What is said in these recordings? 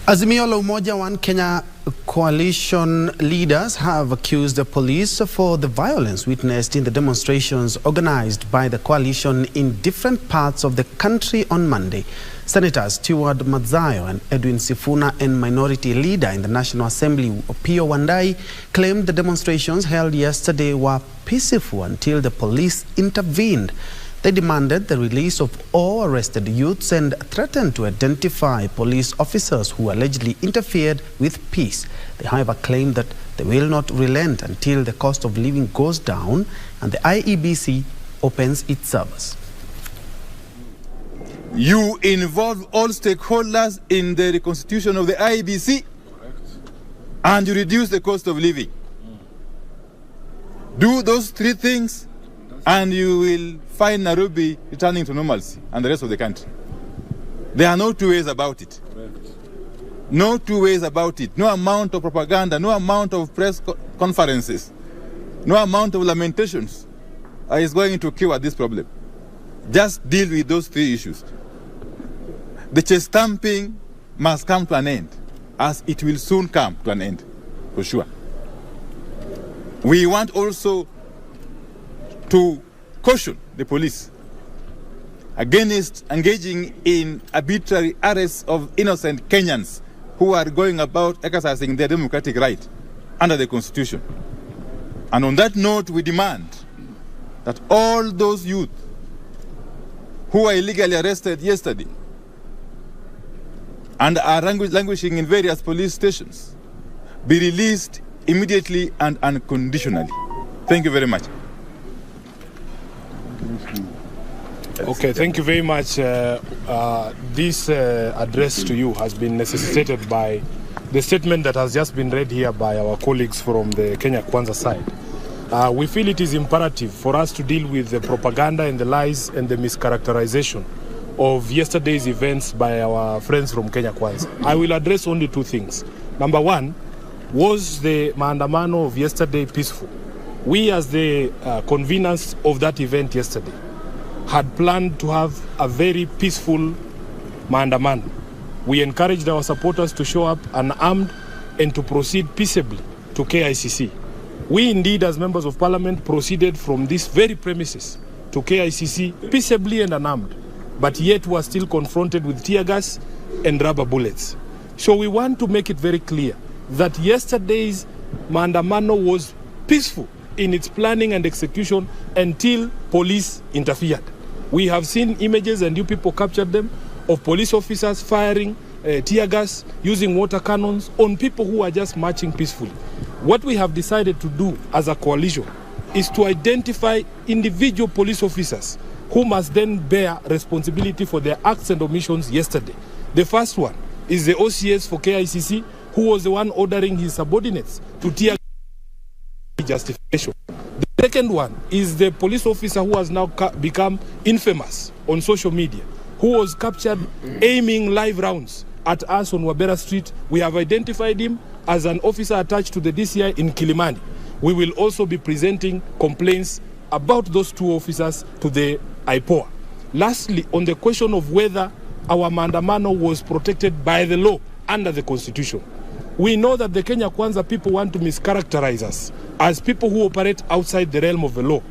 AZIMIO Umoja One Kenya coalition leaders have accused the police for the violence witnessed in the demonstrations organized by the coalition in different parts of the country on Monday. Senators Stewart, Madzayo and Edwin Sifuna and Minority Leader in the National Assembly Opiyo Wandanyi claimed the demonstrations held yesterday were peaceful until the police intervened. They demanded the release of all arrested youths and threatened to identify police officers who allegedly interfered with peace. They, however, claimed that they will not relent until the cost of living goes down and the IEBC opens its servers. You involve all stakeholders in the reconstitution of the IEBC. Correct. And you reduce the cost of living. Do those three things and you will find Nairobi returning to normalcy and the rest of the country. There are no two ways about it. Correct. No two ways about it. No amount of propaganda, no amount of press conferences, no amount of lamentations is going to cure this problem. Just deal with those three issues. The chest stamping must come to an end, as it will soon come to an end, for sure. We want also to caution the police against engaging in arbitrary arrests of innocent Kenyans who are going about exercising their democratic right under the Constitution. And on that note, we demand that all those youth who were illegally arrested yesterday and are languishing in various police stations be released immediately and unconditionally. Thank you very much. Okay, thank you very much. This address to you has been necessitated by the statement that has just been read here by our colleagues from the Kenya Kwanza side. We feel it is imperative for us to deal with the propaganda and the lies and the mischaracterization of yesterday's events by our friends from Kenya Kwanza. I will address only two things. Number one, was the maandamano of yesterday peaceful? We, as the conveners of that event yesterday, had planned to have a very peaceful maandamano. We encouraged our supporters to show up unarmed and to proceed peaceably to KICC. We indeed, as members of parliament, proceeded from this very premises to KICC peaceably and unarmed, but yet were still confronted with tear gas and rubber bullets. So we want to make it very clear that yesterday's maandamano was peaceful in its planning and execution until police interfered. We have seen images, and you people captured them, of police officers firing tear gas, using water cannons on people who are just marching peacefully. What we have decided to do as a coalition is to identify individual police officers who must then bear responsibility for their acts and omissions yesterday. The first one is the OCS for KICC, who was the one ordering his subordinates to tear justification. The second one is the police officer who has now become infamous on social media, who was captured aiming live rounds at us on Wabera Street. We have identified him as an officer attached to the DCI in Kilimani. We will also be presenting complaints about those two officers to the IPOA. Lastly, on the question of whether our maandamano was protected by the law under the Constitution, we know that the Kenya Kwanza people want to mischaracterize us as people who operate outside the realm of the law.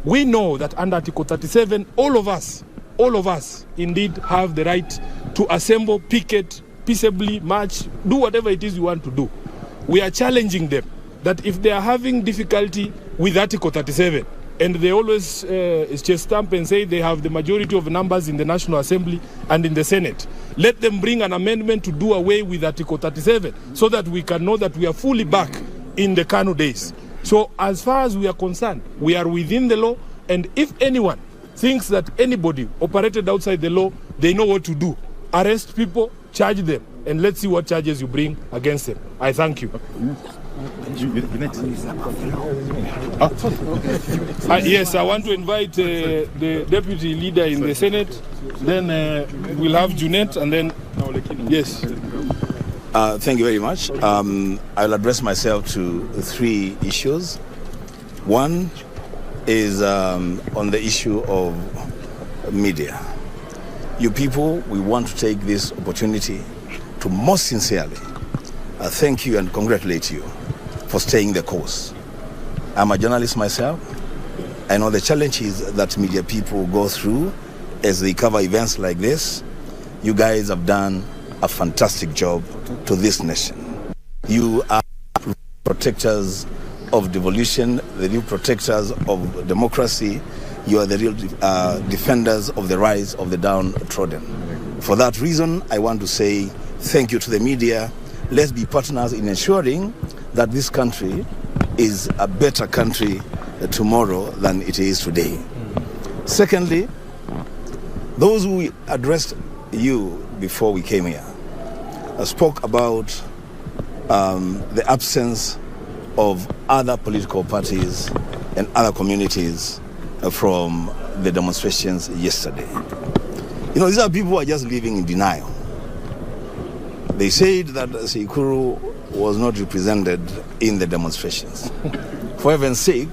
We know that under Article 37, all of us indeed have the right to assemble, picket, peaceably march, do whatever it is you want to do. We are challenging them that if they are having difficulty with Article 37, and they always chest stamp and say they have the majority of numbers in the National Assembly and in the Senate, let them bring an amendment to do away with Article 37 so that we can know that we are fully back in the Kanu days. So as far as we are concerned, we are within the law, and if anyone thinks that anybody operated outside the law, they know what to do. Arrest people, charge them, and let's see what charges you bring against them. I thank you. Yes, I want to invite the deputy leader in the Senate. Then we'll have Junet, and then yes. Thank you very much. I'll address myself to three issues. One is on the issue of media. You people, we want to take this opportunity to most sincerely thank you and congratulate you for staying the course. I'm a journalist myself. I know the challenges that media people go through as they cover events like this. You guys have done a fantastic job to this nation. You are protectors of devolution, the real protectors of democracy. You are the real defenders of the rights of the downtrodden. For that reason, I want to say thank you to the media. Let's be partners in ensuring that this country is a better country tomorrow than it is today. Secondly, those who addressed you before we came here spoke about the absence of other political parties and other communities from the demonstrations yesterday. You know, these are people who are just living in denial. They said that Sikuru was not represented in the demonstrations. For heaven's sake,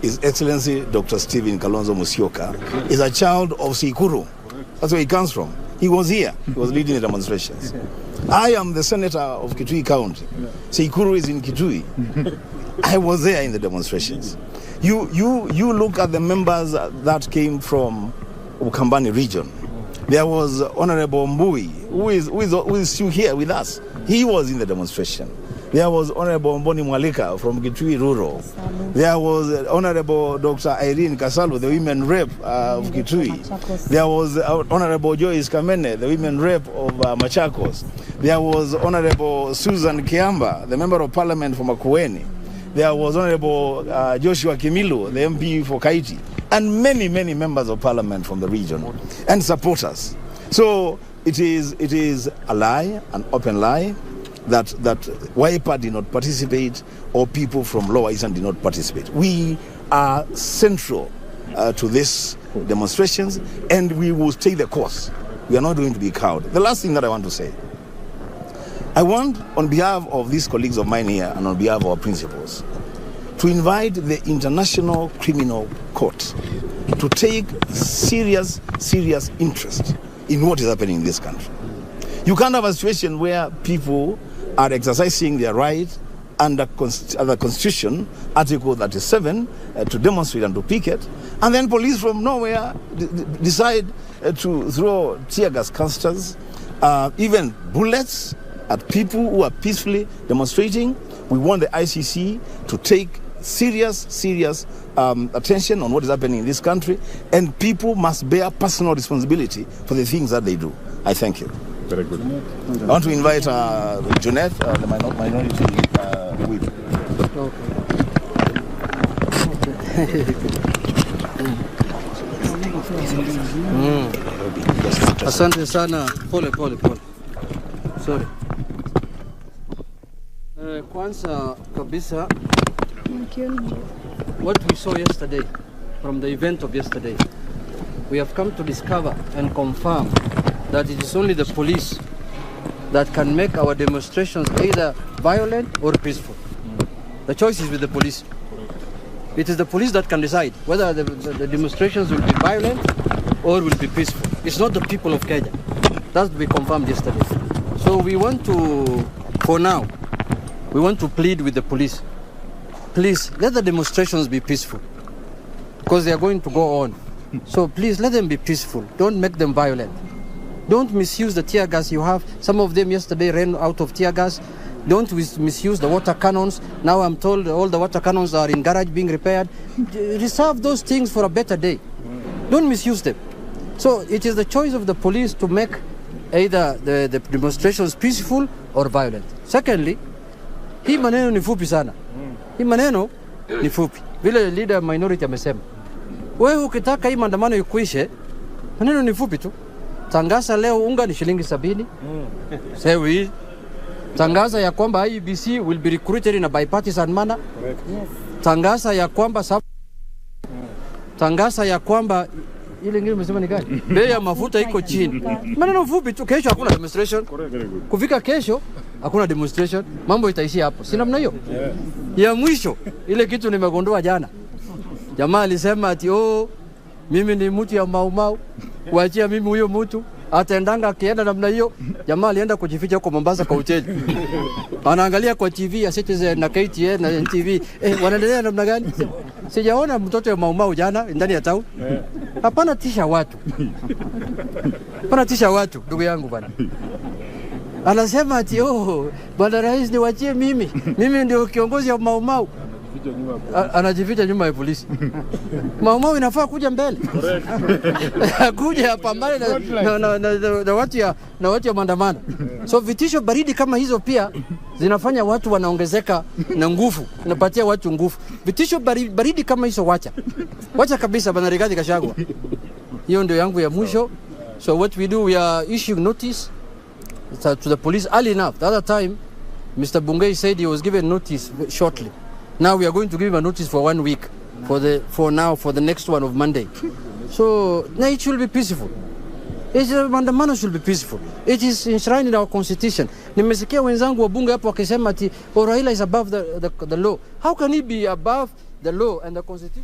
His Excellency Dr. Stephen Kalonzo Musyoka is a child of Sikuru. That's where he comes from. He was here. He was leading the demonstrations. I am the senator of Kitui County. Sikuru is in Kitui. I was there in the demonstrations. You look at the members that came from Ukambani region. There was Honorable Mbui, who is still here with us. He was in the demonstration. There was Honorable Mboni Mwalika from Kitui Rural. There was Honorable Dr. Irene Kasalu, the women rep of Kitui. There was Honorable Joyce Kamene, the women rep of Machakos. There was Honorable Susan Kiamba, the member of parliament from Makueni. There was Honorable Joshua Kimilu, the MP for Kaiti, and many, many members of parliament from the region and supporters. So it is a lie, an open lie, that Wiper did not participate or people from Lower Eastern did not participate. We are central to these demonstrations, and we will stay the course. We are not going to be cowed. The last thing that I want to say, I want, on behalf of these colleagues of mine here and on behalf of our principals, to invite the International Criminal Court to take serious interest in what is happening in this country. You can't have a situation where people are exercising their right under the Constitution, Article 37, to demonstrate and to picket, and then police from nowhere decide to throw tear gas canisters, even bullets at people who are peacefully demonstrating. We want the ICC to take serious attention on what is happening in this country, and people must bear personal responsibility for the things that they do. I thank you. Very good. I want to invite Jeanette, the minority whip. Asante sana. Pole. Sorry. Kwanza kabisa, what we saw yesterday, from the event of yesterday, we have come to discover and confirm that it is only the police that can make our demonstrations either violent or peaceful. The choice is with the police. It is the police that can decide whether the demonstrations will be violent or will be peaceful. It's not the people of Kenya. That's we confirmed yesterday. So we want to, for now, we want to plead with the police. Please, let the demonstrations be peaceful, because they are going to go on. So please, let them be peaceful. Don't make them violent. Don't misuse the tear gas you have. Some of them yesterday ran out of tear gas. Don't misuse the water cannons. Now I'm told all the water cannons are in garage being repaired. Reserve those things for a better day. Don't misuse them. So it is the choice of the police to make either the demonstrations peaceful or violent. Secondly, hii maneno ni fupi sana. Hii maneno ni fupi. Vile leader minority amesema. Wewe ukitaka hii maandamano ikuishe, maneno ni fupi tu. Tangaza leo unga ni shilingi 70. Sewi. Tangaza ya kwamba IEBC will be recruited in a bipartisan manner. Yes. Tangaza ya kwamba ile ngine umesema ni gani? Bei ya mafuta iko chini. Maneno fupi tu, kesho hakuna demonstration. Kufika kesho hakuna demonstration, mambo itaishia hapo. Si namna hiyo? Ya mwisho ile kitu nimegundua jana. Jamaa alisema ati mimi ni mtu ya maumau, kuachia mimi huyo mtu Ataendanga akienda namna hiyo, jamaa alienda kujificha huko Mombasa kwa hoteli. Anaangalia kwa TV ya Citizen na KTN na NTV, wanaendelea namna gani? Sijaona mtoto wa Maumau jana ndani ya town. Hapana tisha watu. Hapana tisha watu, ndugu yangu bwana. Anasema ati bwana rais niwachie mimi. Mimi ndio kiongozi wa Maumau. Anajificha nyuma ya polisi. Maumau inafaa kuja mbele. Kuja pambane na watu ya maandamano. So vitisho baridi kama hizo pia zinafanya watu wanaongezeka na nguvu, inapatia watu nguvu. Vitisho baridi kama hizo wacha kabisa bana Rigathi Gachagua. Hiyo ndio yangu ya mwisho. So what we do, we are issuing notice to the police early enough. The other time Mr. Bungei said he was given notice shortly. Now we are going to give him a notice for 1 week for the next one of Monday. So now it should be peaceful. Maandamano should be peaceful. It is enshrined in our constitution. Nimesikia wenzangu wabunge hapo wakisema ati Raila is above the law. How can he be above the law and the constitution?